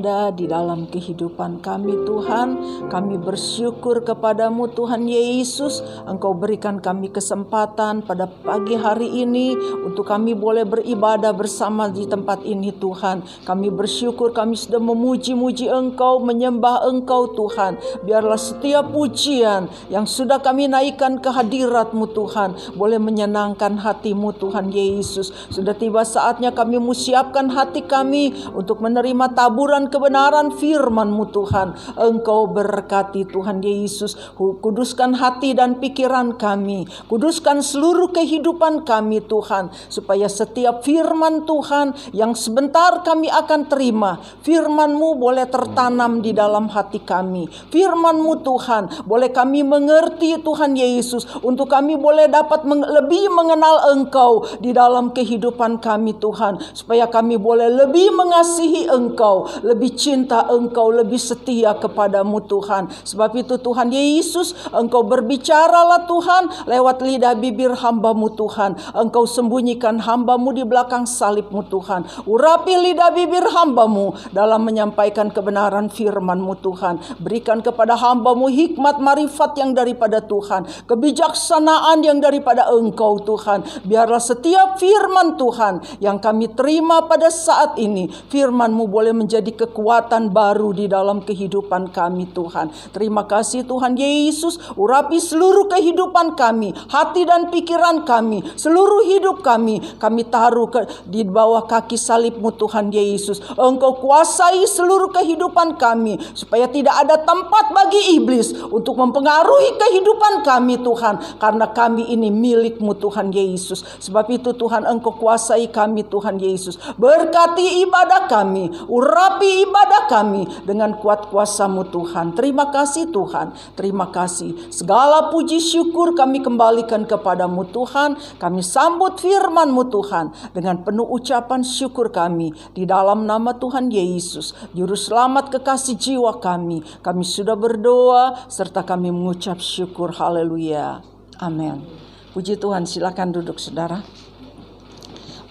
ada di dalam kehidupan kami Tuhan. Kami bersyukur kepadamu Tuhan Yesus, Engkau berikan kami kesempatan pada pagi hari ini untuk kami boleh beribadah bersama di tempat ini Tuhan. Kami bersyukur kami sudah memuji-muji Engkau, menyembah Engkau Tuhan. Biarlah setiap pujian yang sudah kami naikkan ke hadirat-Mu Tuhan boleh menyenangkan hati-Mu Tuhan Yesus. Sudah tiba saatnya kami siapkan hati kami untuk menerima taburan kebenaran firman-Mu Tuhan. Engkau berkati Tuhan Yesus. Kuduskan hati dan pikiran kami. Kuduskan seluruh kehidupan kami Tuhan. Supaya setiap firman Tuhan yang sebentar kami akan terima, firman-Mu boleh tertanam di dalam hati kami. Firman-Mu Tuhan boleh kami mengerti Tuhan Yesus. Untuk kami boleh dapat lebih mengenal Engkau di dalam kehidupan kami Tuhan. Supaya kami boleh lebih mengasihi Engkau, lebih cinta Engkau, lebih setia kepadamu Tuhan. Sebab itu Tuhan Yesus, Engkau berbicaralah Tuhan lewat lidah bibir hamba-Mu Tuhan. Engkau sembunyikan hamba-Mu di belakang salib-Mu Tuhan. Urapi lidah bibir hamba-Mu dalam menyampaikan kebenaran firman-Mu Tuhan. Berikan kepada hamba-Mu hikmat marifat yang daripada Tuhan, kebijaksanaan yang daripada Engkau Tuhan. Biarlah setiap firman Tuhan yang kami terima pada saat ini, firman-Mu boleh menjadi kekuatan baru di dalam kehidupan kami Tuhan. Terima kasih Tuhan Yesus. Urapi seluruh kehidupan kami, hati dan pikiran kami, seluruh hidup kami taruh di bawah kaki salib-Mu Tuhan Yesus. Engkau kuasai seluruh kehidupan kami, supaya tidak ada tempat bagi iblis untuk mempengaruhi kehidupan kami Tuhan. Karena kami ini milik-Mu Tuhan Yesus. Sebab itu Tuhan, Engkau kuasai kami Tuhan Yesus. Berkati ibadah kami, urapi ibadah kami dengan kuat kuasa-Mu Tuhan. Terima kasih Tuhan, terima kasih. Segala puji syukur kami kembalikan kepadamu Tuhan. Kami sambut firman-Mu Tuhan dengan penuh ucapan syukur kami. Di dalam nama Tuhan Yesus, Juru Selamat kekasih jiwa kami. Kami sudah berdoa serta kami mengucap syukur. Haleluya. Amin. Puji Tuhan, silakan duduk saudara.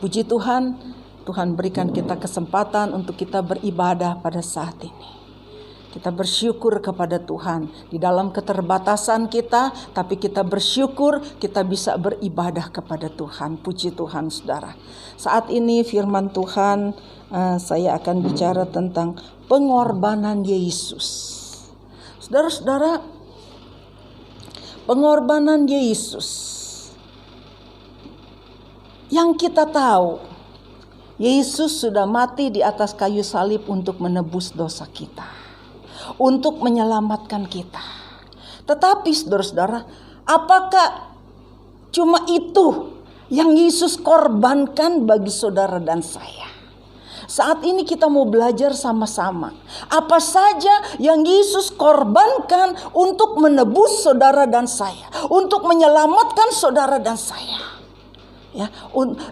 Puji Tuhan, Tuhan berikan kita kesempatan untuk kita beribadah pada saat ini. Kita bersyukur kepada Tuhan di dalam keterbatasan kita, tapi kita bersyukur kita bisa beribadah kepada Tuhan. Puji Tuhan saudara. Saat ini firman Tuhan, saya akan bicara tentang pengorbanan Yesus. Saudara-saudara, pengorbanan Yesus. Yang kita tahu, Yesus sudah mati di atas kayu salib untuk menebus dosa kita, untuk menyelamatkan kita. Tetapi saudara-saudara, apakah cuma itu yang Yesus korbankan bagi saudara dan saya? Saat ini kita mau belajar sama-sama. Apa saja yang Yesus korbankan untuk menebus saudara dan saya, untuk menyelamatkan saudara dan saya. Ya,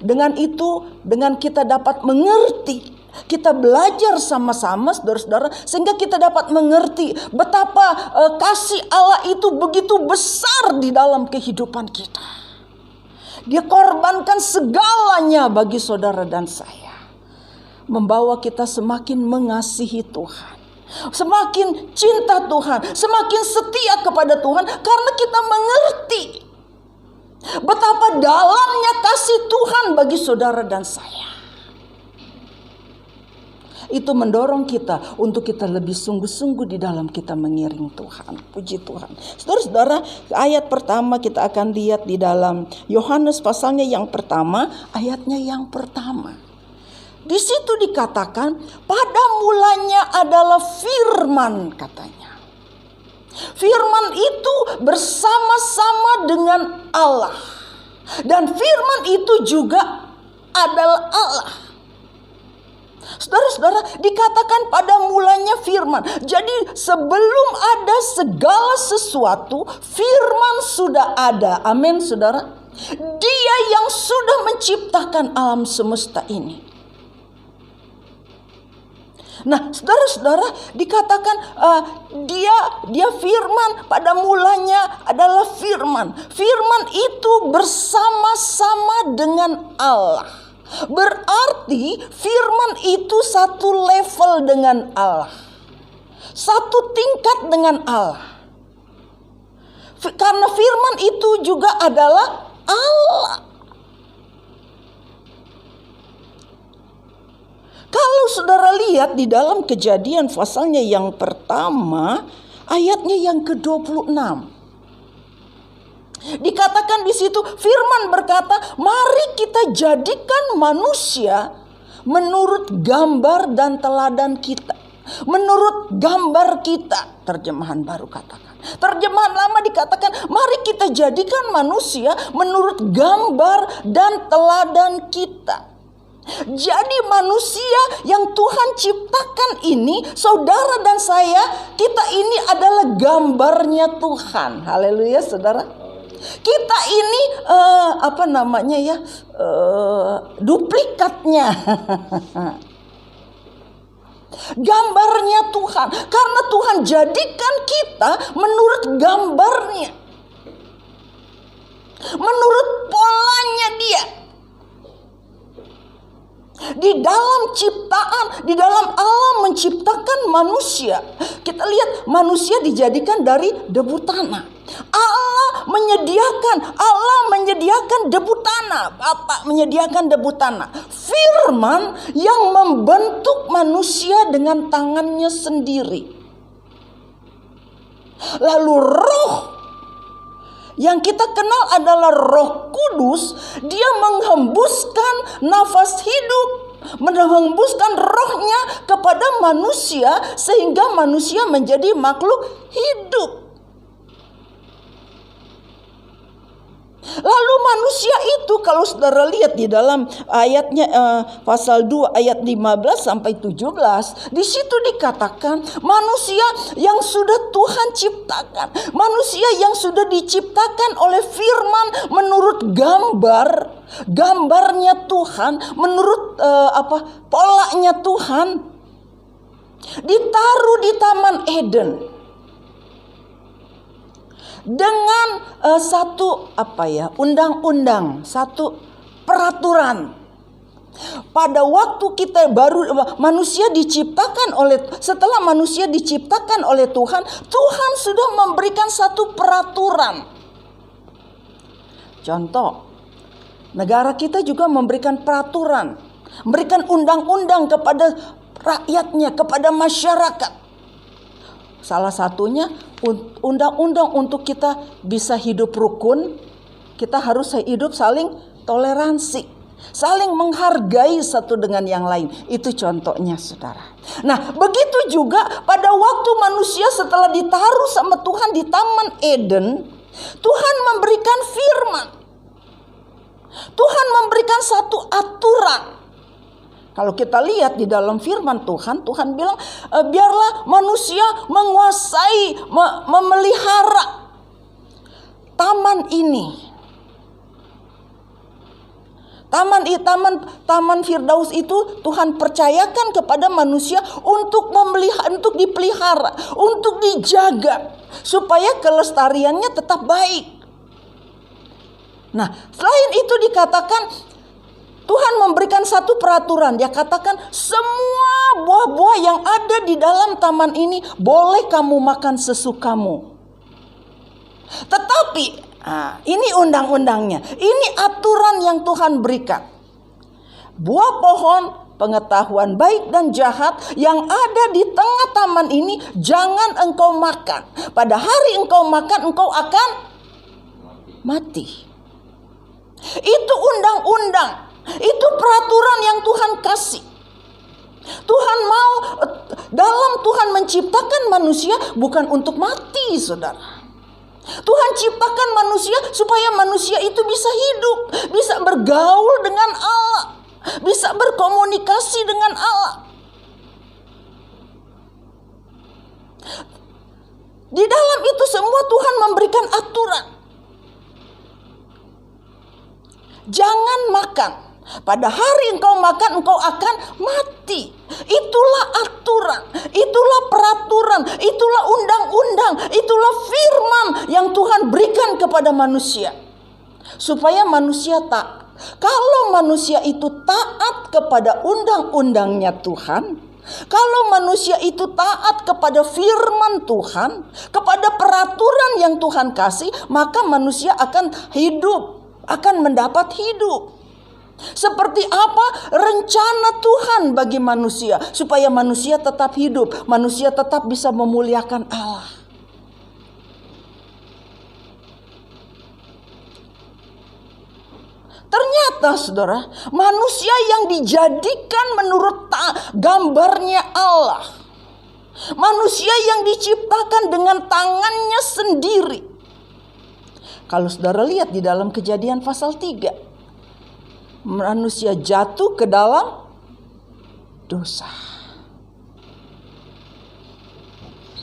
dengan itu, dengan kita dapat mengerti, kita belajar sama-sama saudara-saudara, sehingga kita dapat mengerti betapa kasih Allah itu begitu besar di dalam kehidupan kita. Dia korbankan segalanya bagi saudara dan saya, membawa kita semakin mengasihi Tuhan, semakin cinta Tuhan, semakin setia kepada Tuhan, karena kita mengerti betapa dalamnya kasih Tuhan bagi saudara dan saya. Itu mendorong kita untuk kita lebih sungguh-sungguh di dalam kita mengiring Tuhan. Puji Tuhan. Saudara-saudara, ayat pertama kita akan lihat di dalam Yohanes pasalnya yang pertama, ayatnya yang pertama. Di situ dikatakan, pada mulanya adalah firman katanya. Firman itu bersama-sama dengan Allah. Dan firman itu juga adalah Allah. Saudara-saudara, dikatakan pada mulanya firman. Jadi sebelum ada segala sesuatu, firman sudah ada. Amin saudara. Dia yang sudah menciptakan alam semesta ini. Nah, saudara-saudara, dikatakan dia firman, pada mulanya adalah firman. Firman itu bersama-sama dengan Allah. Berarti firman itu satu level dengan Allah, satu tingkat dengan Allah. Karena firman itu juga adalah Allah. Kalau saudara lihat di dalam Kejadian pasalnya yang pertama, ayatnya yang ke-26. Dikatakan di situ, firman berkata, mari kita jadikan manusia menurut gambar dan teladan kita. Menurut gambar kita, terjemahan baru katakan. Terjemahan lama dikatakan, mari kita jadikan manusia menurut gambar dan teladan kita. Jadi manusia yang Tuhan ciptakan ini, saudara dan saya, kita ini adalah gambarnya Tuhan. Haleluya, saudara. Kita ini duplikatnya. Gambarnya Tuhan. Karena Tuhan jadikan kita menurut gambarnya, menurut polanya Dia. Di dalam ciptaan, di dalam Allah menciptakan manusia, kita lihat manusia dijadikan dari debu tanah. Allah menyediakan debu tanah. Bapa menyediakan debu tanah. Firman yang membentuk manusia dengan tangannya sendiri. Lalu roh yang kita kenal adalah Roh Kudus, Dia menghembuskan nafas hidup, menghembuskan rohnya kepada manusia sehingga manusia menjadi makhluk hidup. Lalu manusia itu, kalau saudara lihat di dalam ayatnya pasal 2 ayat 15 sampai 17, di situ dikatakan manusia yang sudah Tuhan ciptakan, manusia yang sudah diciptakan oleh firman menurut gambarnya Tuhan, menurut polanya Tuhan, ditaruh di Taman Eden. Dengan satu undang-undang, satu peraturan. Pada waktu setelah manusia diciptakan oleh Tuhan, Tuhan sudah memberikan satu peraturan. Contoh, negara kita juga memberikan peraturan, memberikan undang-undang kepada rakyatnya, kepada masyarakat. Salah satunya undang-undang untuk kita bisa hidup rukun, kita harus hidup saling toleransi, saling menghargai satu dengan yang lain. Itu contohnya, saudara. Nah, begitu juga pada waktu manusia setelah ditaruh sama Tuhan di Taman Eden, Tuhan memberikan firman. Tuhan memberikan satu aturan. Kalau kita lihat di dalam firman Tuhan, Tuhan bilang, biarlah manusia menguasai, memelihara taman ini. Taman Firdaus itu Tuhan percayakan kepada manusia untuk dipelihara, untuk dijaga, supaya kelestariannya tetap baik. Nah, selain itu dikatakan, Tuhan memberikan satu peraturan. Dia katakan semua buah-buah yang ada di dalam taman ini boleh kamu makan sesukamu. Tetapi ini undang-undangnya. Ini aturan yang Tuhan berikan. Buah pohon pengetahuan baik dan jahat yang ada di tengah taman ini jangan engkau makan. Pada hari engkau makan, engkau akan mati. Itu undang-undang. Itu peraturan yang Tuhan kasih. Tuhan mau, Tuhan menciptakan manusia bukan untuk mati, saudara. Tuhan ciptakan manusia supaya manusia itu bisa hidup, bisa bergaul dengan Allah, bisa berkomunikasi dengan Allah. Di dalam itu semua Tuhan memberikan aturan. Jangan makan. Pada hari engkau makan, engkau akan mati. Itulah aturan, itulah peraturan, itulah undang-undang, itulah firman yang Tuhan berikan kepada manusia. Supaya manusia taat. Kalau manusia itu taat kepada undang-undangnya Tuhan, kalau manusia itu taat kepada firman Tuhan, kepada peraturan yang Tuhan kasih, maka manusia akan hidup, akan mendapat hidup. Seperti apa rencana Tuhan bagi manusia, supaya manusia tetap hidup, manusia tetap bisa memuliakan Allah. Ternyata saudara, manusia yang dijadikan menurut gambarnya Allah, manusia yang diciptakan dengan tangannya sendiri. Kalau saudara lihat di dalam Kejadian pasal 3, manusia jatuh ke dalam dosa.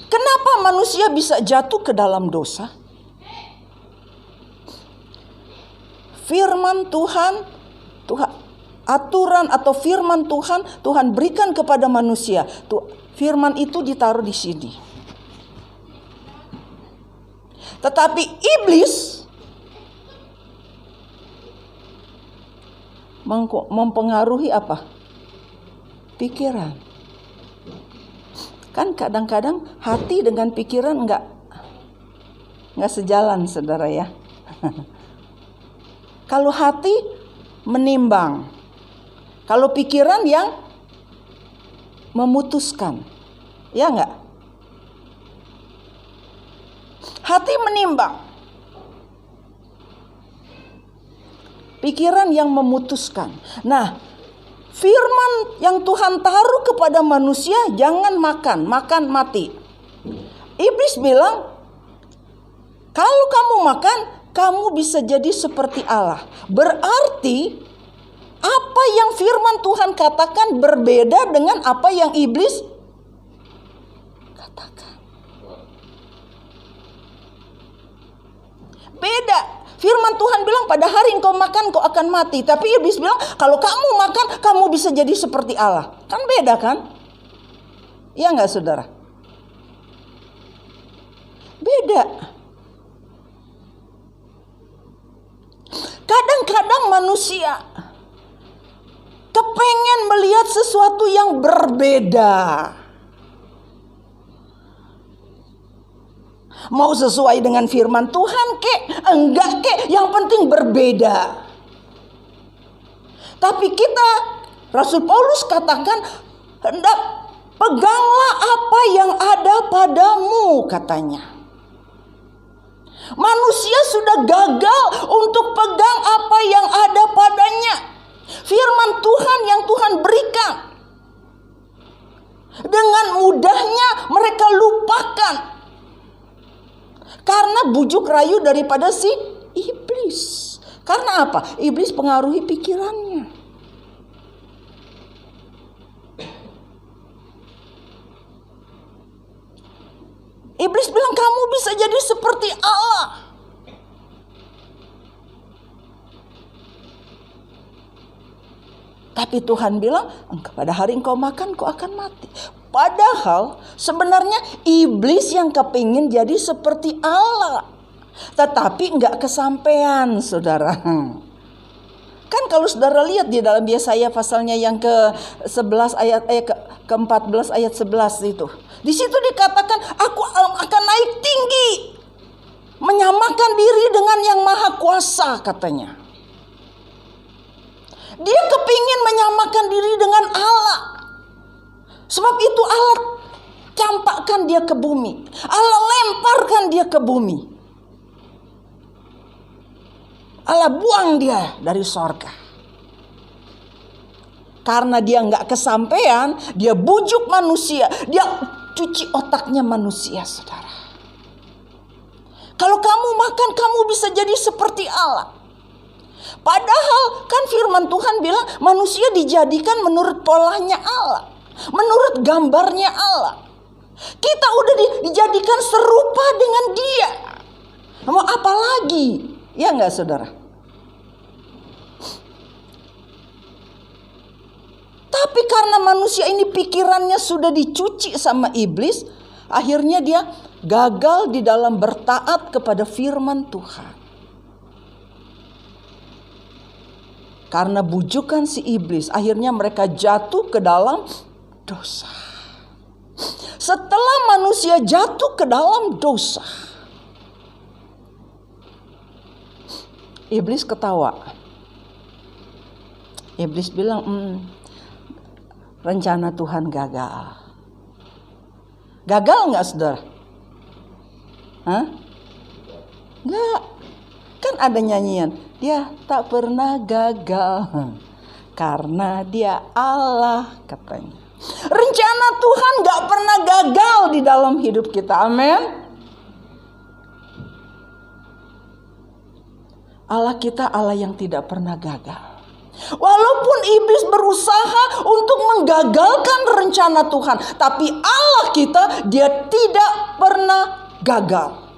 Kenapa manusia bisa jatuh ke dalam dosa? Firman Tuhan, aturan atau firman Tuhan berikan kepada manusia. Firman itu ditaruh di sini. Tetapi iblis mempengaruhi apa? Pikiran. Kan kadang-kadang hati dengan pikiran enggak sejalan, saudara ya. Kalau hati menimbang, kalau pikiran yang memutuskan, ya enggak? Hati menimbang, pikiran yang memutuskan. Nah, firman yang Tuhan taruh kepada manusia, jangan makan mati. Iblis bilang, kalau kamu makan, kamu bisa jadi seperti Allah. Berarti apa yang firman Tuhan katakan berbeda dengan apa yang iblis katakan. Beda. Firman Tuhan bilang pada hari engkau makan kau akan mati. Tapi iblis bilang kalau kamu makan kamu bisa jadi seperti Allah. Kan beda kan? Iya enggak saudara? Beda. Kadang-kadang manusia kepengen melihat sesuatu yang berbeda. Mau sesuai dengan firman Tuhan kek, enggak kek, yang penting berbeda. Tapi kita, Rasul Paulus katakan, hendak peganglah apa yang ada padamu, katanya. Manusia sudah gagal untuk pegang apa yang ada padanya. Firman Tuhan yang Tuhan berikan, dengan mudahnya mereka lupakan. Karena bujuk rayu daripada si iblis. Karena apa? Iblis pengaruhi pikirannya. Iblis bilang kamu bisa jadi seperti Allah. Tapi Tuhan bilang, pada hari engkau makan, kau akan mati. Padahal sebenarnya iblis yang kepingin jadi seperti Allah. Tetapi enggak kesampaian, saudara. Kan kalau saudara lihat di dalam Yesaya pasalnya yang ke-11 ke-14 ayat 11 itu. Di situ dikatakan, aku akan naik tinggi, menyamakan diri dengan yang maha kuasa, katanya. Dia kepingin menyamakan diri dengan Allah. Sebab itu Allah campakkan dia ke bumi. Allah lemparkan dia ke bumi. Allah buang dia dari sorga. Karena dia nggak kesampaian, dia bujuk manusia. Dia cuci otaknya manusia, saudara. Kalau kamu makan, kamu bisa jadi seperti Allah. Padahal kan firman Tuhan bilang manusia dijadikan menurut polanya Allah, menurut gambarnya Allah. Kita udah dijadikan serupa dengan dia. Mau apa lagi? Ya enggak, saudara? Tapi karena manusia ini pikirannya sudah dicuci sama iblis, akhirnya dia gagal di dalam bertaat kepada firman Tuhan. Karena bujukan si iblis, akhirnya mereka jatuh ke dalam dosa. Setelah manusia jatuh ke dalam dosa, iblis ketawa. Iblis bilang, rencana Tuhan gagal. Gagal nggak, saudara? Nggak. Kan ada nyanyian, dia tak pernah gagal karena dia Allah, katanya. Rencana Tuhan nggak pernah gagal di dalam hidup kita. Amin. Allah kita Allah yang tidak pernah gagal. Walaupun iblis berusaha untuk menggagalkan rencana Tuhan, tapi Allah kita, dia tidak pernah gagal.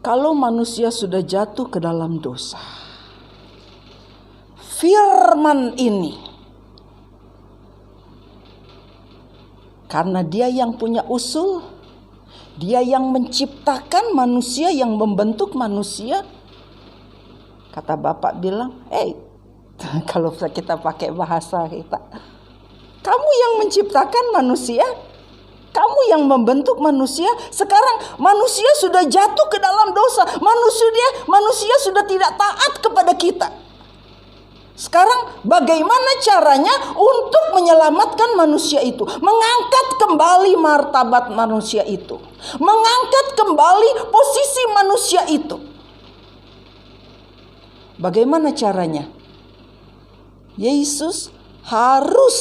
Kalau manusia sudah jatuh ke dalam dosa, firman ini, karena dia yang punya usul, dia yang menciptakan manusia, yang membentuk manusia. Kata Bapak bilang, kalau kita pakai bahasa kita, kamu yang menciptakan manusia, kamu yang membentuk manusia. Sekarang manusia sudah jatuh ke dalam dosa. Manusia sudah tidak taat kepada kita. Sekarang bagaimana caranya untuk menyelamatkan manusia itu? Mengangkat kembali martabat manusia itu. Mengangkat kembali posisi manusia itu. Bagaimana caranya? Yesus harus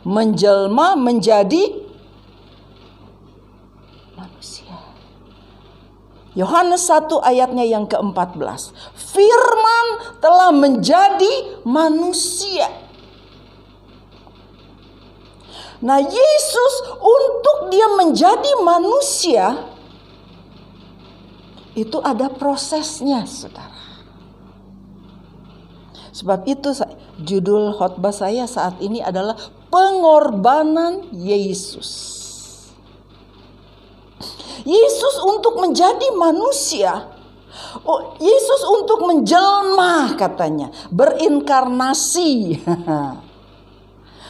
menjelma menjadi manusia. Yohanes 1 ayatnya yang ke-14. Firman telah menjadi manusia. Nah, Yesus untuk dia menjadi manusia itu ada prosesnya, saudara. Sebab itu judul khotbah saya saat ini adalah pengorbanan Yesus. Yesus untuk menjadi manusia, Yesus untuk menjelma, katanya, berinkarnasi.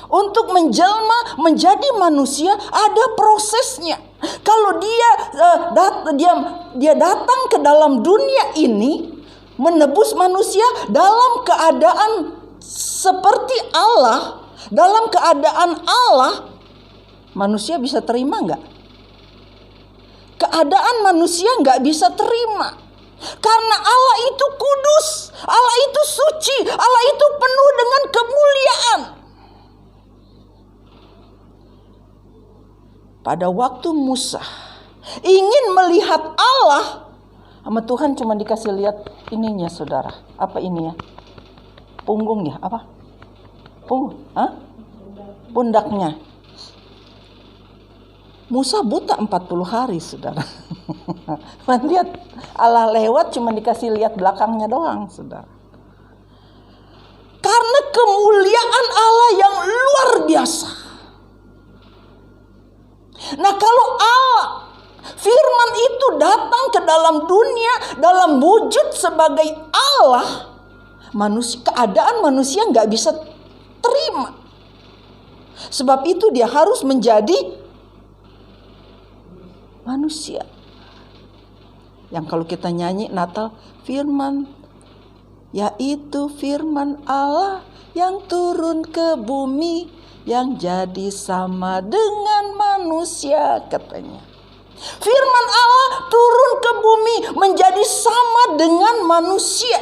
Untuk menjelma menjadi manusia ada prosesnya. Kalau dia datang ke dalam dunia ini menebus manusia dalam keadaan seperti Allah, dalam keadaan Allah, manusia bisa terima nggak? Keadaan manusia nggak bisa terima. Karena Allah itu kudus, Allah itu suci, Allah itu penuh dengan kemuliaan. Pada waktu Musa ingin melihat Allah, sama Tuhan cuma dikasih lihat ininya, saudara. Apa ini ya? Punggungnya apa? Pundaknya. Musa buta 40 hari, saudara. Lihat Allah lewat cuma dikasih lihat belakangnya doang, saudara. Karena kemuliaan Allah yang luar biasa. Nah, kalau Allah, firman itu datang ke dalam dunia dalam wujud sebagai Allah, keadaan manusia nggak bisa terima. Sebab itu dia harus menjadi manusia. Yang kalau kita nyanyi Natal, firman, yaitu firman Allah yang turun ke bumi, yang jadi sama dengan manusia, katanya. Firman Allah turun ke bumi menjadi sama dengan manusia.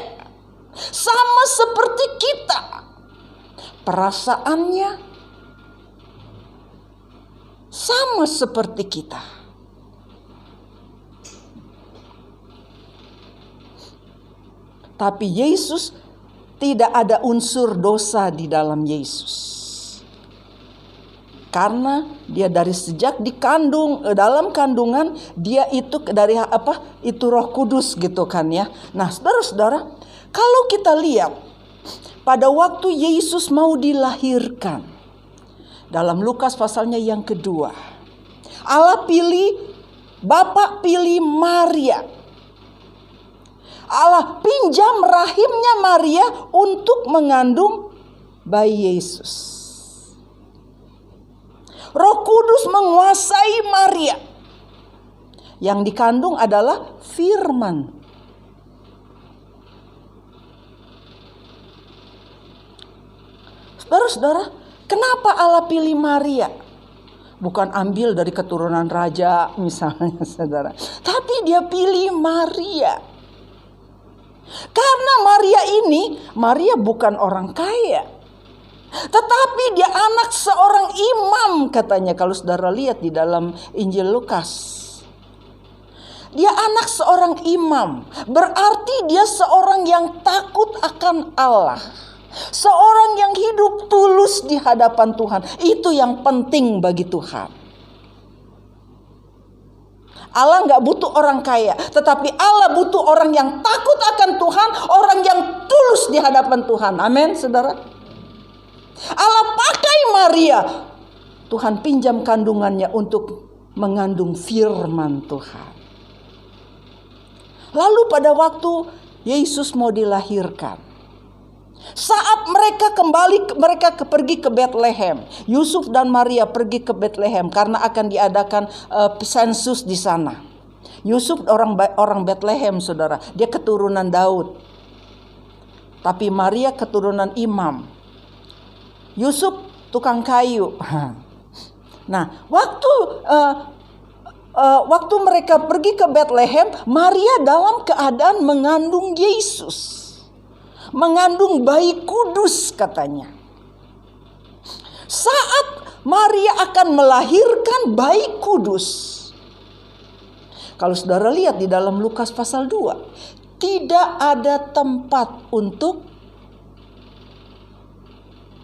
Sama seperti kita. Perasaannya sama seperti kita. Tapi Yesus, tidak ada unsur dosa di dalam Yesus. Karena dia dari sejak dikandung, dalam kandungan, dia itu dari apa? Itu Roh Kudus gitu kan ya. Nah, saudara-saudara, kalau kita lihat pada waktu Yesus mau dilahirkan, dalam Lukas pasalnya yang kedua, Allah pilih Bapak pilih Maria. Allah pinjam rahimnya Maria untuk mengandung bayi Yesus. Roh Kudus menguasai Maria. Yang dikandung adalah firman. Saudara-saudara, kenapa Allah pilih Maria? Bukan ambil dari keturunan raja misalnya, saudara. Tapi dia pilih Maria. Karena Maria bukan orang kaya. Tetapi dia anak seorang imam katanya, kalau saudara lihat di dalam Injil Lukas. Dia anak seorang imam, berarti dia seorang yang takut akan Allah. Seorang yang hidup tulus di hadapan Tuhan. Itu yang penting bagi Tuhan. Allah gak butuh orang kaya, tetapi Allah butuh orang yang takut akan Tuhan, orang yang tulus di hadapan Tuhan. Amin, saudara. Allah pakai Maria. Tuhan pinjam kandungannya untuk mengandung firman Tuhan. Lalu pada waktu Yesus mau dilahirkan, saat mereka pergi ke Bethlehem, Yusuf dan Maria pergi ke Bethlehem karena akan diadakan sensus di sana. Yusuf orang Bethlehem, saudara, dia keturunan Daud. Tapi Maria keturunan imam. Yusuf tukang kayu. Nah, waktu mereka pergi ke Bethlehem, Maria dalam keadaan mengandung Yesus. Mengandung bayi kudus katanya. Saat Maria akan melahirkan bayi kudus, kalau saudara lihat di dalam Lukas pasal 2, tidak ada tempat untuk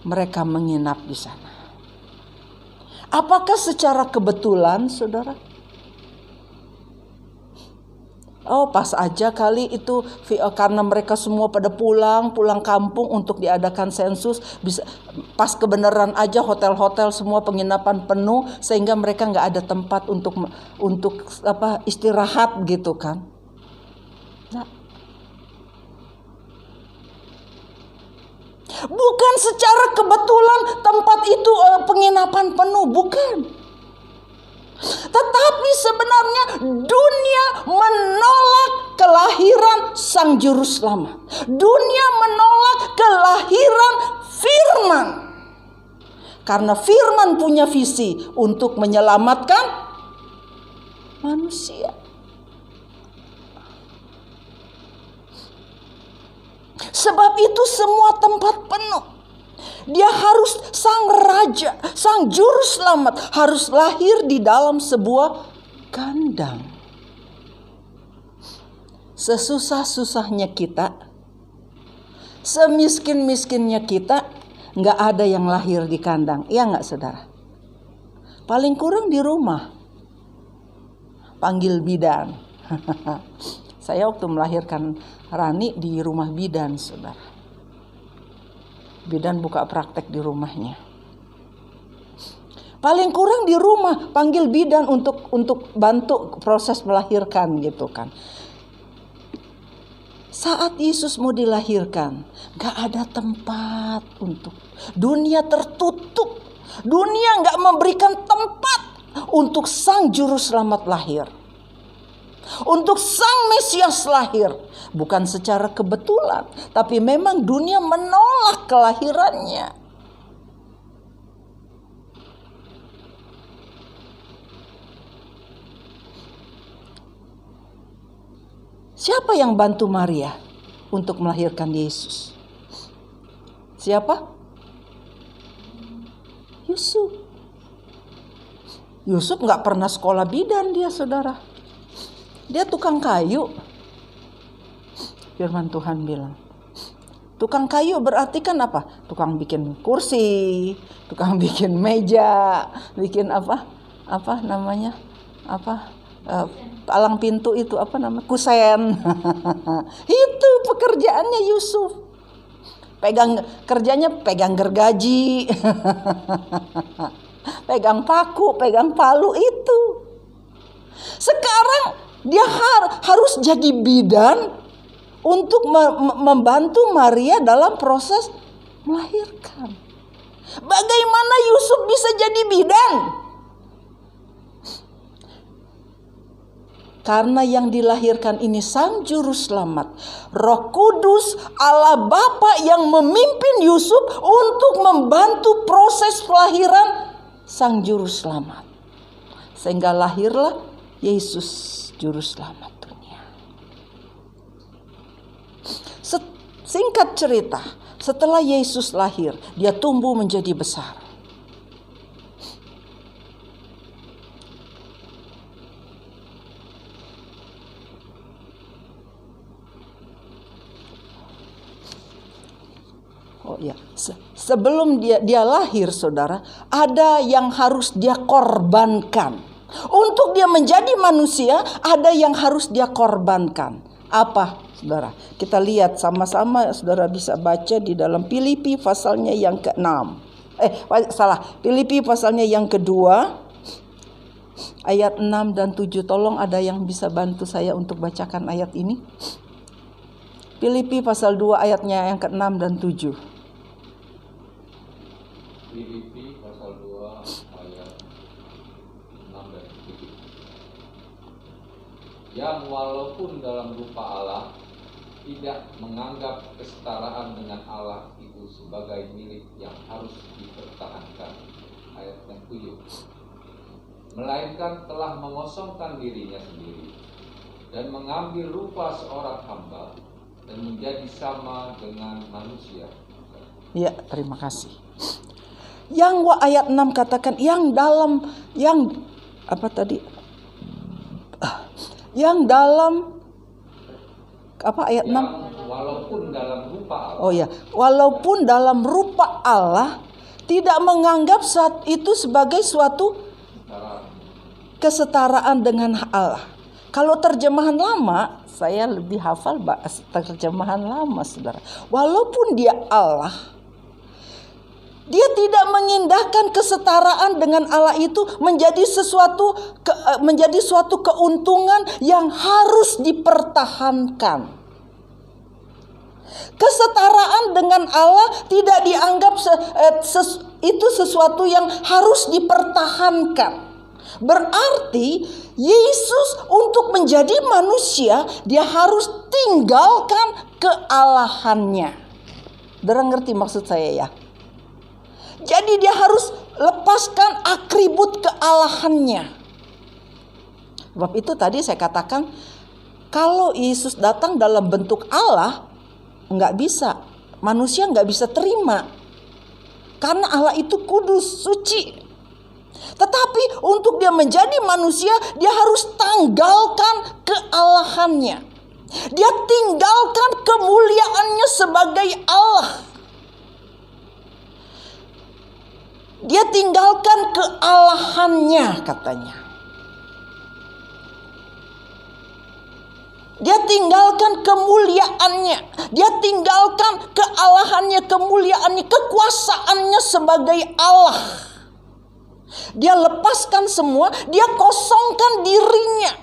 mereka menginap di sana. Apakah secara kebetulan, saudara? Oh, pas aja kali itu, karena mereka semua pada pulang kampung untuk diadakan sensus. Bisa pas kebenaran aja, hotel-hotel semua penginapan penuh, sehingga mereka nggak ada tempat untuk istirahat gitu kan. Nah, bukan secara kebetulan tempat itu penginapan penuh, bukan. Tetapi sebenarnya dunia menolak kelahiran Sang Juru Selamat. Dunia menolak kelahiran firman. Karena firman punya visi untuk menyelamatkan manusia. Sebab itu semua tempat penuh. Dia harus, sang raja, sang juru selamat harus lahir di dalam sebuah kandang. Sesusah-susahnya kita, semiskin-miskinnya kita, gak ada yang lahir di kandang. Iya gak, saudara? Paling kurang di rumah. Panggil bidan. Saya waktu melahirkan Rani di rumah bidan, saudara. Bidan buka praktek di rumahnya. Paling kurang di rumah panggil bidan untuk bantu proses melahirkan gitu kan. Saat Yesus mau dilahirkan, gak ada tempat untuk. Dunia tertutup. Dunia gak memberikan tempat untuk Sang Juru Selamat lahir. Untuk Sang Mesias lahir. Bukan secara kebetulan, tapi memang dunia menolak kelahirannya. Siapa yang bantu Maria untuk melahirkan Yesus? Siapa? Yusuf. Yusuf gak pernah sekolah bidan dia, saudara. Dia tukang kayu. Firman Tuhan bilang, tukang kayu berarti kan apa? Tukang bikin kursi, tukang bikin meja, bikin palang pintu itu kusen. Itu pekerjaannya Yusuf. Kerjanya pegang gergaji, pegang paku, pegang palu itu. Sekarang dia harus jadi bidan untuk membantu Maria dalam proses melahirkan. Bagaimana Yusuf bisa jadi bidan? Karena yang dilahirkan ini Sang Juru Selamat, Roh Kudus, Allah Bapa yang memimpin Yusuf untuk membantu proses kelahiran Sang Juru Selamat. Sehingga lahirlah Yesus Juru Selamat dunia. Singkat cerita, setelah Yesus lahir, dia tumbuh menjadi besar. Oh ya, sebelum dia lahir, saudara, ada yang harus dia korbankan. Untuk dia menjadi manusia, ada yang harus dia korbankan. Apa, saudara? Kita lihat sama-sama, saudara bisa baca di dalam Filipi pasalnya yang ke-6. Filipi pasalnya yang kedua, ayat 6 dan 7. Tolong ada yang bisa bantu saya untuk bacakan ayat ini. Filipi pasal 2 ayatnya yang ke-6 dan 7. Filipi pasal 2 ayat 6 dan 7. Yang walaupun dalam rupa Allah tidak menganggap kesetaraan dengan Allah itu sebagai milik yang harus dipertahankan. Ayat yang 7. Melainkan telah mengosongkan dirinya sendiri dan mengambil rupa seorang hamba dan menjadi sama dengan manusia. Ya, terima kasih. Yang ayat 6 katakan yang dalam ayat 6? Walaupun dalam rupa Allah. Oh ya, walaupun dalam rupa Allah tidak menganggap saat itu sebagai suatu kesetaraan dengan Allah. Kalau terjemahan lama, saya lebih hafal terjemahan lama, saudara. Walaupun dia Allah, dia tidak mengindahkan kesetaraan dengan Allah itu menjadi suatu keuntungan yang harus dipertahankan. Kesetaraan dengan Allah tidak dianggap itu sesuatu yang harus dipertahankan. Berarti Yesus untuk menjadi manusia, dia harus tinggalkan kealahannya. Saudara ngerti maksud saya ya? Jadi dia harus lepaskan atribut kealahannya. Sebab itu tadi saya katakan, kalau Yesus datang dalam bentuk Allah, nggak bisa. Manusia nggak bisa terima. Karena Allah itu kudus, suci. Tetapi untuk dia menjadi manusia, dia harus tanggalkan kealahannya. Dia tinggalkan kemuliaannya sebagai Allah. Dia tinggalkan kealahannya, katanya. Dia tinggalkan kemuliaannya. Dia tinggalkan kealahannya, kemuliaannya, kekuasaannya sebagai Allah. Dia lepaskan semua, dia kosongkan dirinya.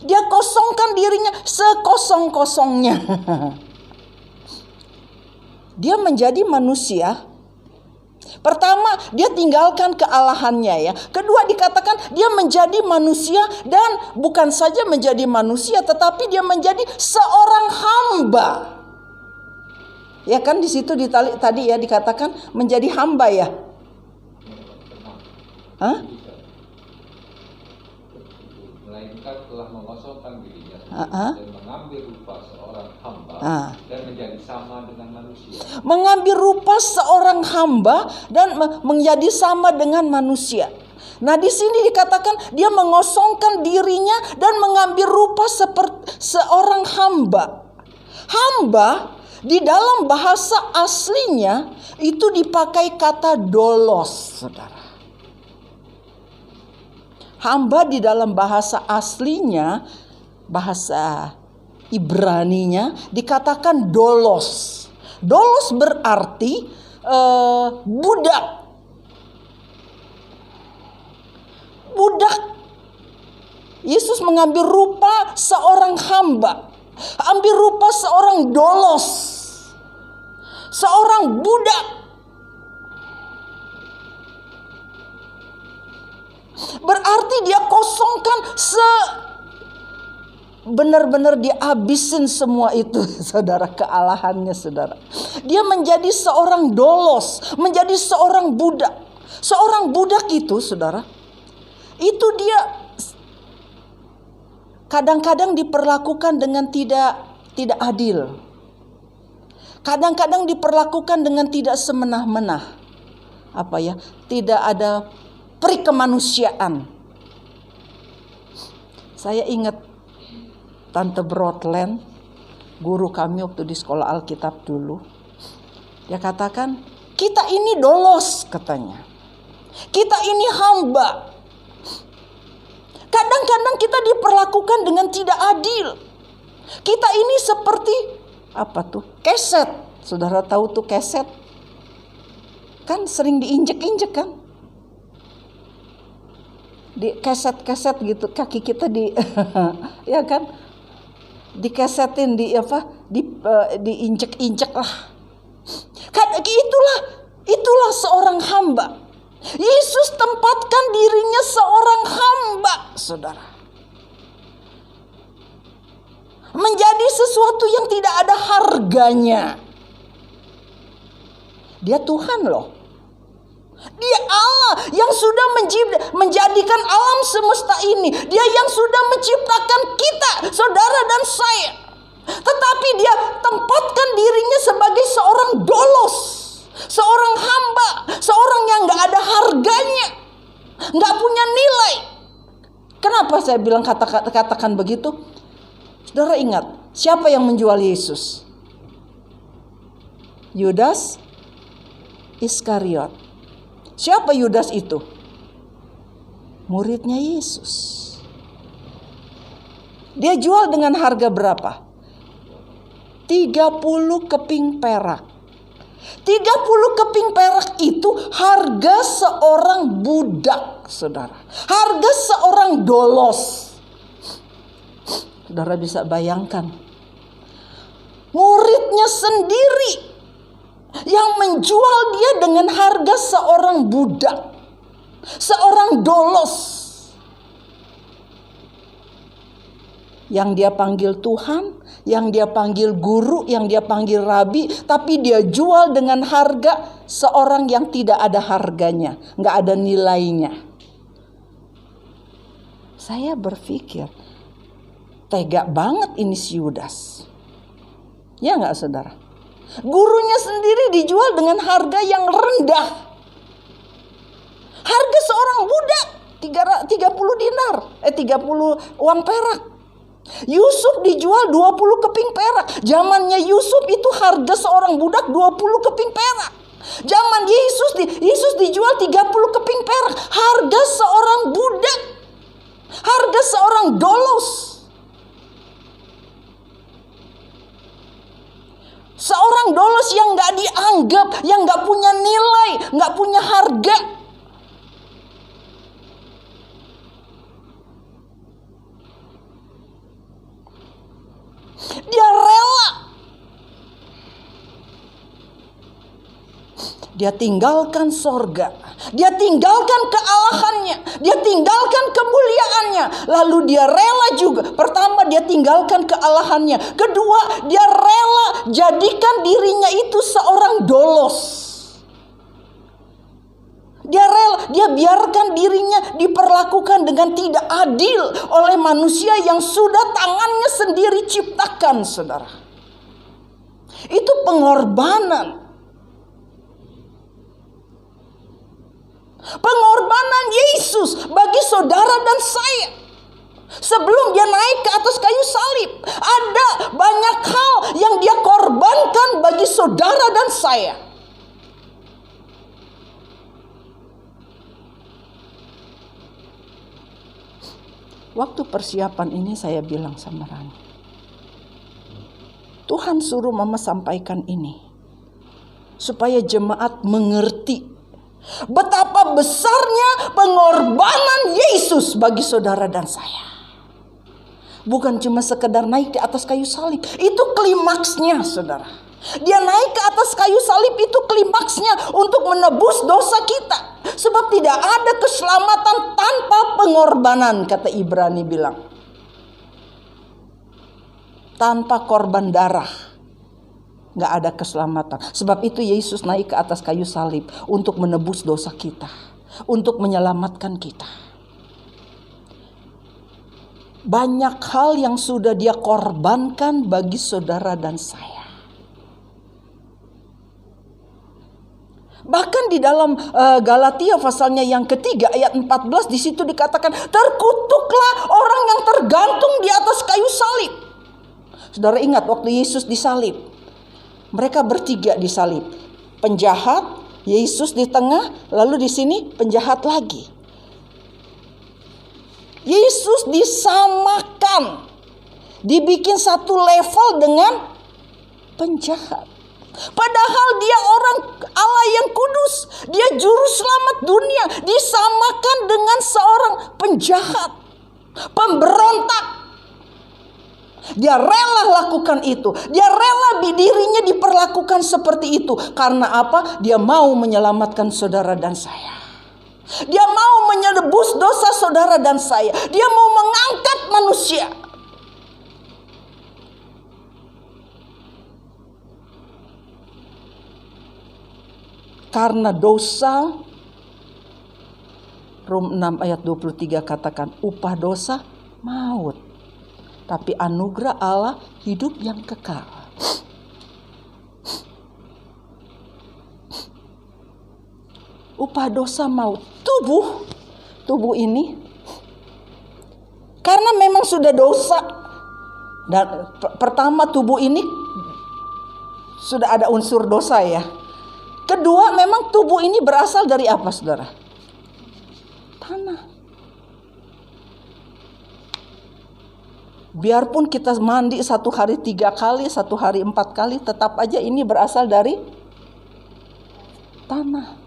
Dia kosongkan dirinya sekosong-kosongnya. Dia menjadi manusia. Pertama, dia tinggalkan kealahannya ya. Kedua, dikatakan dia menjadi manusia dan bukan saja menjadi manusia, tetapi dia menjadi seorang hamba. Ya kan di situ tadi ya dikatakan menjadi hamba ya. Hah? Melainkan telah mengosongkan dirinya dan mengambil rupa seorang hamba dan menjadi sama dengan manusia. Mengambil rupa seorang hamba dan menjadi sama dengan manusia. Nah di sini dikatakan dia mengosongkan dirinya dan mengambil rupa seperti seorang hamba. Hamba di dalam bahasa aslinya itu dipakai kata dolos, saudara. Hamba di dalam bahasa aslinya, bahasa Ibraninya dikatakan dolos. Dolos berarti budak. Budak. Yesus mengambil rupa seorang hamba, ambil rupa seorang dolos, seorang budak. Berarti dia kosongkan benar-benar dihabisin semua itu, saudara, kealahannya, saudara. Dia menjadi seorang dolos, menjadi seorang budak. Seorang budak itu, saudara, itu dia kadang-kadang diperlakukan dengan tidak adil. Kadang-kadang diperlakukan dengan tidak semenah-menah. Tidak ada perikemanusiaan. Saya ingat Tante Broadland, guru kami waktu di sekolah Alkitab dulu. Dia katakan, kita ini dolos, katanya. Kita ini hamba. Kadang-kadang kita diperlakukan dengan tidak adil. Kita ini seperti keset. Saudara tahu tuh keset? Kan sering diinjek-injek kan? Di keset-keset gitu, kaki kita ya kan? Dikesetin, diinjek-injek lah. Kan itulah seorang hamba. Yesus tempatkan dirinya seorang hamba, saudara. Menjadi sesuatu yang tidak ada harganya. Dia Tuhan loh. Dia Allah yang sudah menjadikan alam semesta ini. Dia yang sudah menciptakan kita, saudara dan saya. Tetapi dia tempatkan dirinya sebagai seorang dolos, seorang hamba, seorang yang gak ada harganya, gak punya nilai. Kenapa saya bilang katakan begitu? Saudara ingat, siapa yang menjual Yesus? Yudas Iskariot. Siapa Yudas itu? Muridnya Yesus. Dia jual dengan harga berapa? 30 keping perak. 30 keping perak itu harga seorang budak, saudara. Harga seorang dolos. Saudara bisa bayangkan. Muridnya sendiri yang menjual dia dengan harga seorang budak, seorang dolos, yang dia panggil Tuhan, yang dia panggil guru, yang dia panggil rabi, tapi dia jual dengan harga seorang yang tidak ada harganya, nggak ada nilainya. Saya berpikir, tega banget ini si Yudas. Ya nggak, saudara? Gurunya sendiri dijual dengan harga yang rendah. Harga seorang budak 30 dinar, 30 uang perak. Yusuf dijual 20 keping perak. Zamannya Yusuf itu harga seorang budak 20 keping perak. Zaman Yesus dijual 30 keping perak. Harga seorang budak, harga seorang dolos. Seorang dolos yang gak dianggap, yang gak punya nilai, gak punya harga. Dia rela. Dia tinggalkan sorga. Dia tinggalkan kealahannya. Dia tinggalkan kemuliaannya. Lalu dia rela juga. Pertama, dia tinggalkan kealahannya. Kedua, dia rela jadikan dirinya itu seorang dolos. Dia rela, dia biarkan dirinya diperlakukan dengan tidak adil oleh manusia yang sudah tangannya sendiri ciptakan, saudara. Itu pengorbanan. Pengorbanan Yesus bagi saudara dan saya. Sebelum dia naik ke atas kayu salib, ada banyak hal yang dia korbankan bagi saudara dan saya. Waktu persiapan ini saya bilang sama Rani, Tuhan suruh mama sampaikan ini. supaya jemaat mengerti betapa besarnya pengorbanan Yesus bagi saudara dan saya. Bukan cuma sekedar naik di atas kayu salib. Itu klimaksnya, saudara. Dia naik ke atas kayu salib itu klimaksnya untuk menebus dosa kita. Sebab tidak ada keselamatan tanpa pengorbanan, kata Ibrani bilang. Tanpa korban darah gak ada keselamatan. Sebab itu Yesus naik ke atas kayu salib untuk menebus dosa kita, untuk menyelamatkan kita. Banyak hal yang sudah Dia korbankan bagi saudara dan saya. Bahkan di dalam Galatia pasalnya yang ketiga ayat 14, di situ dikatakan, terkutuklah orang yang tergantung di atas kayu salib. Saudara ingat waktu Yesus disalib, mereka bertiga disalib. Penjahat, Yesus di tengah, lalu di sini penjahat lagi. Yesus disamakan, dibikin satu level dengan penjahat. Padahal Dia orang Allah yang kudus, Dia juru selamat dunia, disamakan dengan seorang penjahat, pemberontak. Dia rela lakukan itu. Dia rela dirinya diperlakukan seperti itu. Karena apa? Dia mau menyelamatkan saudara dan saya. Dia mau menebus dosa saudara dan saya. Dia mau mengangkat manusia. Karena dosa, Rom 6 ayat 23 katakan, upah dosa maut. Tapi anugerah Allah hidup yang kekal. Upah dosa maut. Tubuh ini, karena memang sudah dosa. Dan pertama, tubuh ini sudah ada unsur dosa ya. Kedua, memang tubuh ini berasal dari apa, saudara? Tanah. Biarpun kita mandi 1 hari 3 kali, 1 hari 4 kali, tetap aja ini berasal dari tanah.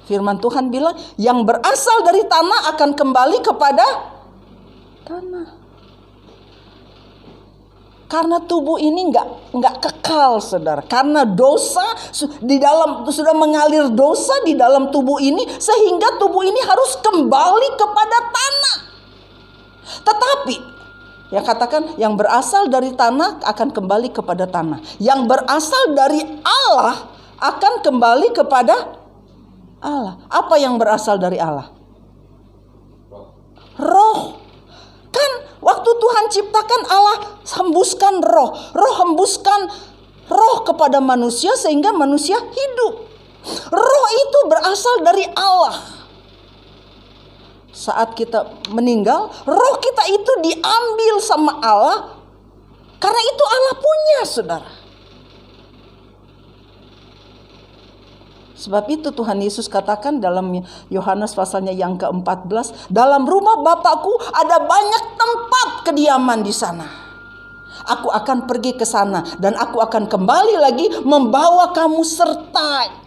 Firman Tuhan bilang, yang berasal dari tanah akan kembali kepada tanah. Karena tubuh ini nggak kekal, saudara. Karena dosa di dalam sudah mengalir dosa di dalam tubuh ini, sehingga tubuh ini harus kembali kepada tanah. Tetapi yang katakan yang berasal dari tanah akan kembali kepada tanah. Yang berasal dari Allah akan kembali kepada Allah. Apa yang berasal dari Allah? Roh. Kan waktu Tuhan ciptakan, Allah hembuskan roh. Roh hembuskan roh kepada manusia sehingga manusia hidup. Roh itu berasal dari Allah. Saat kita meninggal, roh kita itu diambil sama Allah. Karena itu Allah punya, saudara. Sebab itu Tuhan Yesus katakan dalam Yohanes pasalnya yang ke-14, dalam rumah Bapakku ada banyak tempat kediaman di sana. Aku akan pergi ke sana dan aku akan kembali lagi membawa kamu serta.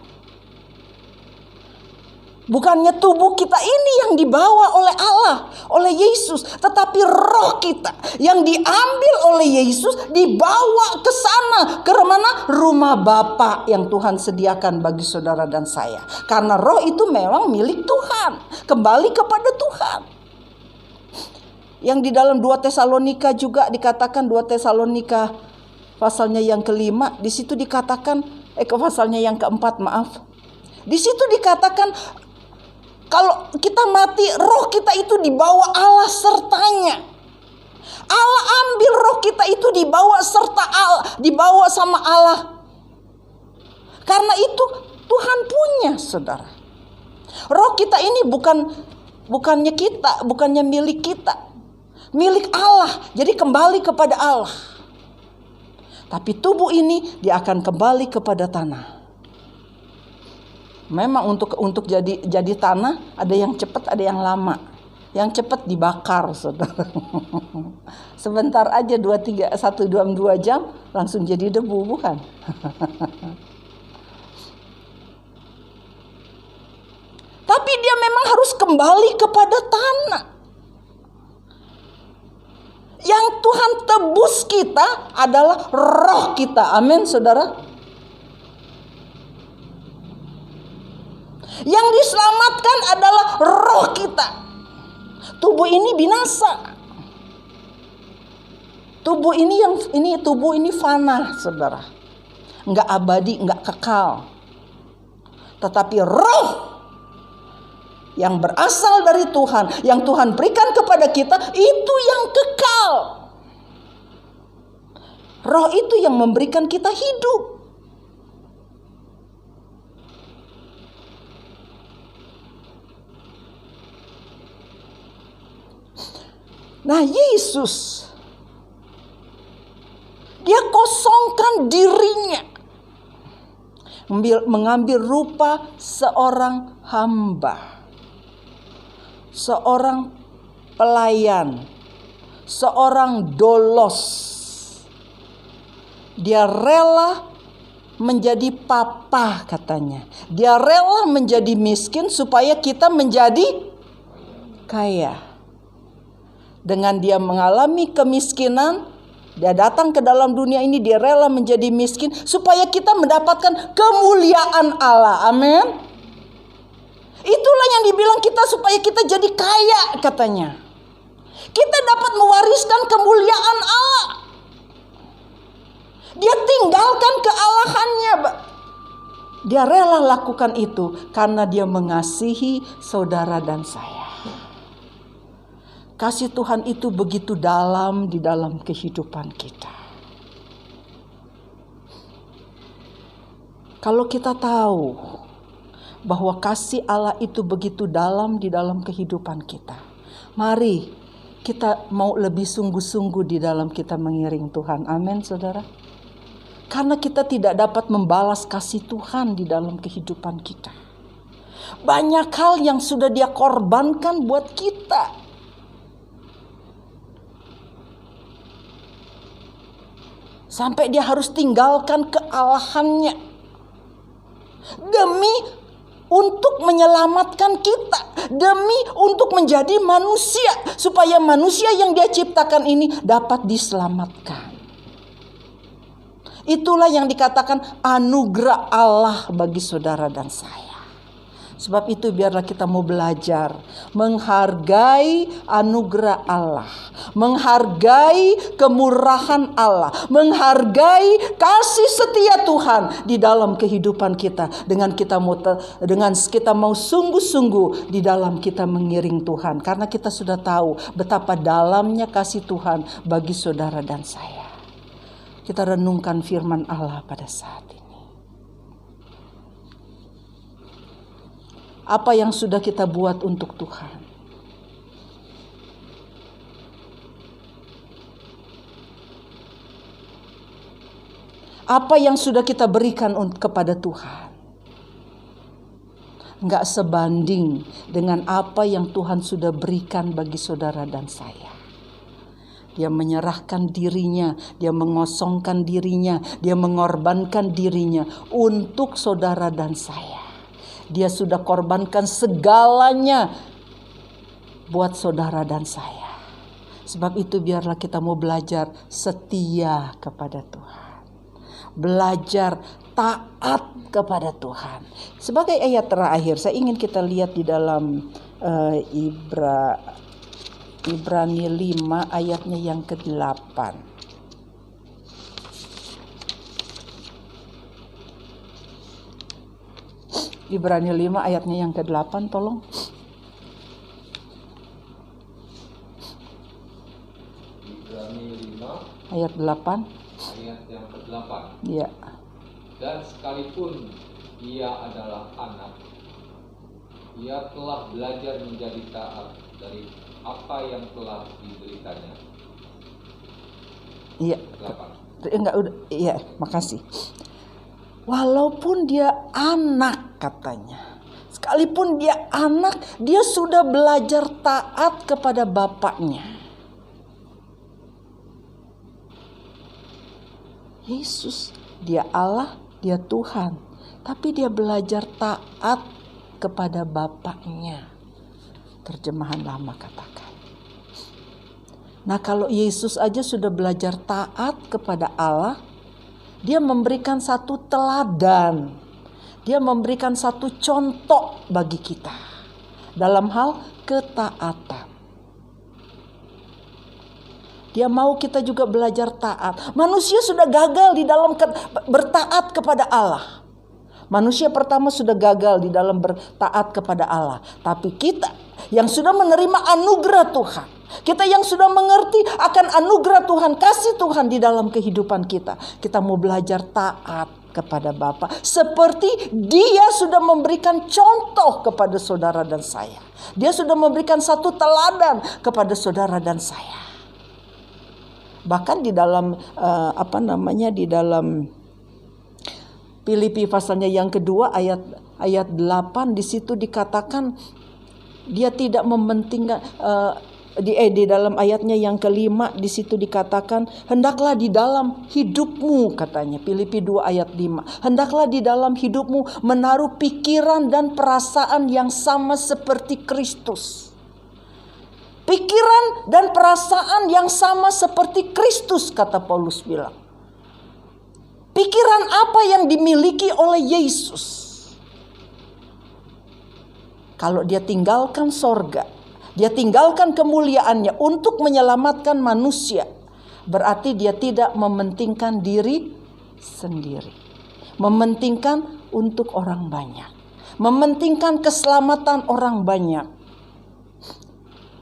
Bukannya tubuh kita ini yang dibawa oleh Allah, oleh Yesus, tetapi roh kita yang diambil oleh Yesus dibawa ke sana, ke mana? Rumah Bapa yang Tuhan sediakan bagi saudara dan saya. Karena roh itu memang milik Tuhan, kembali kepada Tuhan. Yang di dalam 2 Tesalonika juga dikatakan, 2 Tesalonika pasalnya yang ke-5, di situ dikatakan pasalnya yang ke-4, maaf. Di situ dikatakan kalau kita mati, roh kita itu dibawa Allah sertanya. Allah ambil roh kita itu dibawa serta Allah, dibawa sama Allah. Karena itu Tuhan punya, saudara. Roh kita ini bukannya kita, bukannya milik kita. Milik Allah. Jadi kembali kepada Allah. Tapi tubuh ini dia akan kembali kepada tanah. Memang untuk jadi tanah ada yang cepat, ada yang lama. Yang cepat dibakar, saudara. Sebentar aja 1, 2 jam langsung jadi debu, bukan? Tetapi dia memang harus kembali kepada tanah. Yang Tuhan tebus kita adalah roh kita. Amin, saudara. Yang diselamatkan adalah roh kita. Tubuh ini binasa. Tubuh ini fana, saudara. Enggak abadi, enggak kekal. Tetapi roh yang berasal dari Tuhan, yang Tuhan berikan kepada kita, itu yang kekal. Roh itu yang memberikan kita hidup. Nah, Yesus, dia kosongkan dirinya, mengambil rupa seorang hamba, seorang pelayan, seorang dolos. Dia rela menjadi papa, katanya. Dia rela menjadi miskin supaya kita menjadi kaya. Dengan dia mengalami kemiskinan, dia datang ke dalam dunia ini, dia rela menjadi miskin supaya kita mendapatkan kemuliaan Allah. Amin. Itulah yang dibilang kita supaya kita jadi kaya, katanya. Kita dapat mewariskan kemuliaan Allah. Dia tinggalkan kealahannya. Dia rela lakukan itu karena dia mengasihi saudara dan saya. Kasih Tuhan itu begitu dalam di dalam kehidupan kita. Kalau kita tahu bahwa kasih Allah itu begitu dalam di dalam kehidupan kita, mari kita mau lebih sungguh-sungguh di dalam kita mengiring Tuhan. Amin, saudara. Karena kita tidak dapat membalas kasih Tuhan di dalam kehidupan kita. Banyak hal yang sudah Dia korbankan buat kita. Sampai dia harus tinggalkan kealahannya. Demi untuk menyelamatkan kita. Demi untuk menjadi manusia. Supaya manusia yang dia ciptakan ini dapat diselamatkan. Itulah yang dikatakan anugerah Allah bagi saudara dan saya. Sebab itu biarlah kita mau belajar menghargai anugerah Allah, menghargai kemurahan Allah, menghargai kasih setia Tuhan di dalam kehidupan kita. Dengan kita mau sungguh-sungguh di dalam kita mengiring Tuhan, karena kita sudah tahu betapa dalamnya kasih Tuhan bagi saudara dan saya. Kita renungkan firman Allah pada saat ini. Apa yang sudah kita buat untuk Tuhan? Apa yang sudah kita berikan kepada Tuhan? Enggak sebanding dengan apa yang Tuhan sudah berikan bagi saudara dan saya. Dia menyerahkan dirinya, dia mengosongkan dirinya, dia mengorbankan dirinya untuk saudara dan saya. Dia sudah korbankan segalanya buat saudara dan saya. Sebab itu biarlah kita mau belajar setia kepada Tuhan. Belajar taat kepada Tuhan. Sebagai ayat terakhir, saya ingin kita lihat di dalam Ibrani 5 ayatnya yang ke-8. Ibrani 5 ayatnya yang ke-8, tolong. Ibrani 5 ayat 8. Ayat yang ke-8. Iya. Dan sekalipun ia adalah anak, ia telah belajar menjadi taat dari apa yang telah diberitanya. Iya. 8. Enggak, udah. Iya, makasih. Walaupun dia anak, katanya. Sekalipun dia anak, dia sudah belajar taat kepada bapaknya. Yesus, dia Allah, dia Tuhan. Tapi dia belajar taat kepada Bapaknya. Terjemahan lama katakan. Nah, kalau Yesus aja sudah belajar taat kepada Allah, dia memberikan satu teladan. Dia memberikan satu contoh bagi kita dalam hal ketaatan. Dia mau kita juga belajar taat. Manusia sudah gagal di dalam bertaat kepada Allah. Manusia pertama sudah gagal di dalam bertaat kepada Allah. Tapi kita yang sudah menerima anugerah Tuhan, kita yang sudah mengerti akan anugerah Tuhan, kasih Tuhan di dalam kehidupan kita, kita mau belajar taat kepada Bapa. Seperti Dia sudah memberikan contoh kepada saudara dan saya. Dia sudah memberikan satu teladan kepada saudara dan saya. Bahkan di dalam di dalam Filipi pasalnya yang kedua ayat 8, di situ dikatakan dia tidak mementingkan di dalam ayatnya yang kelima di situ dikatakan hendaklah di dalam hidupmu, katanya Filipi 2 ayat 5, hendaklah di dalam hidupmu menaruh pikiran dan perasaan yang sama seperti Kristus. Pikiran dan perasaan yang sama seperti Kristus, kata Paulus bilang. Pikiran apa yang dimiliki oleh Yesus? Kalau dia tinggalkan sorga, dia tinggalkan kemuliaannya untuk menyelamatkan manusia, berarti dia tidak mementingkan diri sendiri. Mementingkan untuk orang banyak. Mementingkan keselamatan orang banyak.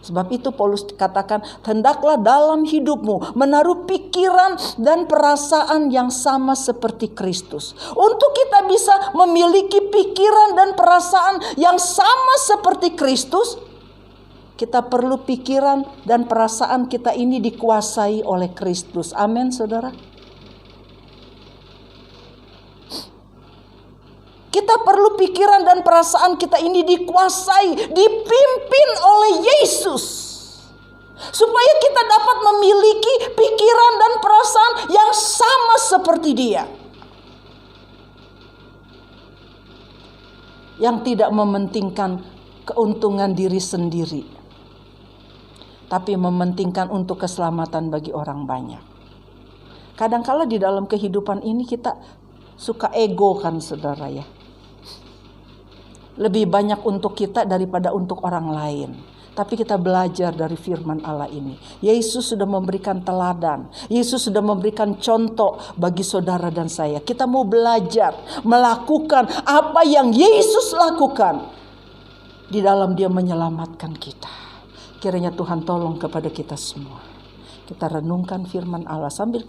Sebab itu Paulus katakan, hendaklah dalam hidupmu menaruh pikiran dan perasaan yang sama seperti Kristus. Untuk kita bisa memiliki pikiran dan perasaan yang sama seperti Kristus, kita perlu pikiran dan perasaan kita ini dikuasai oleh Kristus. Amin, saudara. Kita perlu pikiran dan perasaan kita ini dikuasai, dipimpin oleh Yesus. Supaya kita dapat memiliki pikiran dan perasaan yang sama seperti Dia. Yang tidak mementingkan keuntungan diri sendiri, tapi mementingkan untuk keselamatan bagi orang banyak. Kadang-kala di dalam kehidupan ini kita suka ego kan, saudara ya. Lebih banyak untuk kita daripada untuk orang lain. Tapi kita belajar dari firman Allah ini. Yesus sudah memberikan teladan. Yesus sudah memberikan contoh bagi saudara dan saya. Kita mau belajar melakukan apa yang Yesus lakukan di dalam Dia menyelamatkan kita. Kiranya Tuhan tolong kepada kita semua. Kita renungkan firman Allah sambil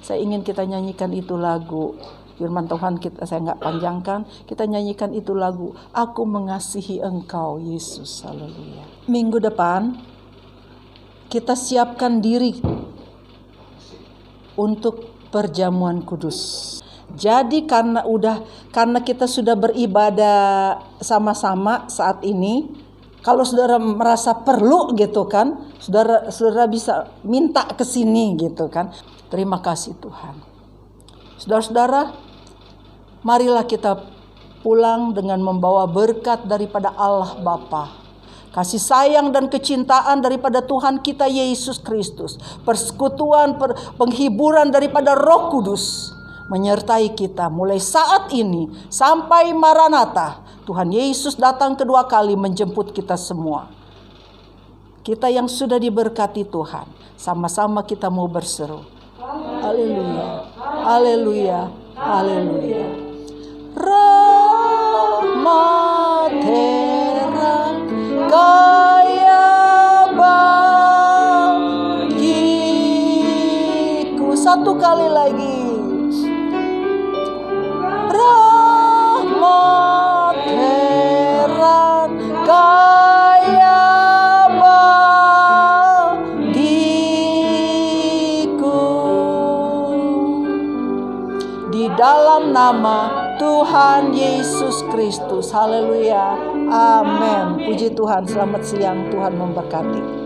saya ingin kita nyanyikan itu lagu. Firman Tuhan saya nggak panjangkan, kita nyanyikan itu lagu, Aku Mengasihi Engkau Yesus, haleluya. Minggu depan kita siapkan diri untuk perjamuan kudus. Jadi karena kita sudah beribadah sama-sama saat ini, kalau saudara merasa perlu gitu kan, saudara bisa minta ke sini gitu kan. Terima kasih Tuhan. Saudara-saudara, marilah kita pulang dengan membawa berkat daripada Allah Bapa, kasih sayang dan kecintaan daripada Tuhan kita Yesus Kristus, persekutuan, penghiburan daripada Roh Kudus menyertai kita mulai saat ini sampai Maranatha. Tuhan Yesus datang kedua kali menjemput kita semua. Kita yang sudah diberkati Tuhan, sama-sama kita mau berseru, haleluya, haleluya, haleluya. Rahmat Tuhan kaya bagiku. Satu kali lagi. Rahmat Tuhan kaya bagiku. Di dalam nama Tuhan Yesus Kristus. Haleluya. Amin. Puji Tuhan. Selamat siang. Tuhan memberkati.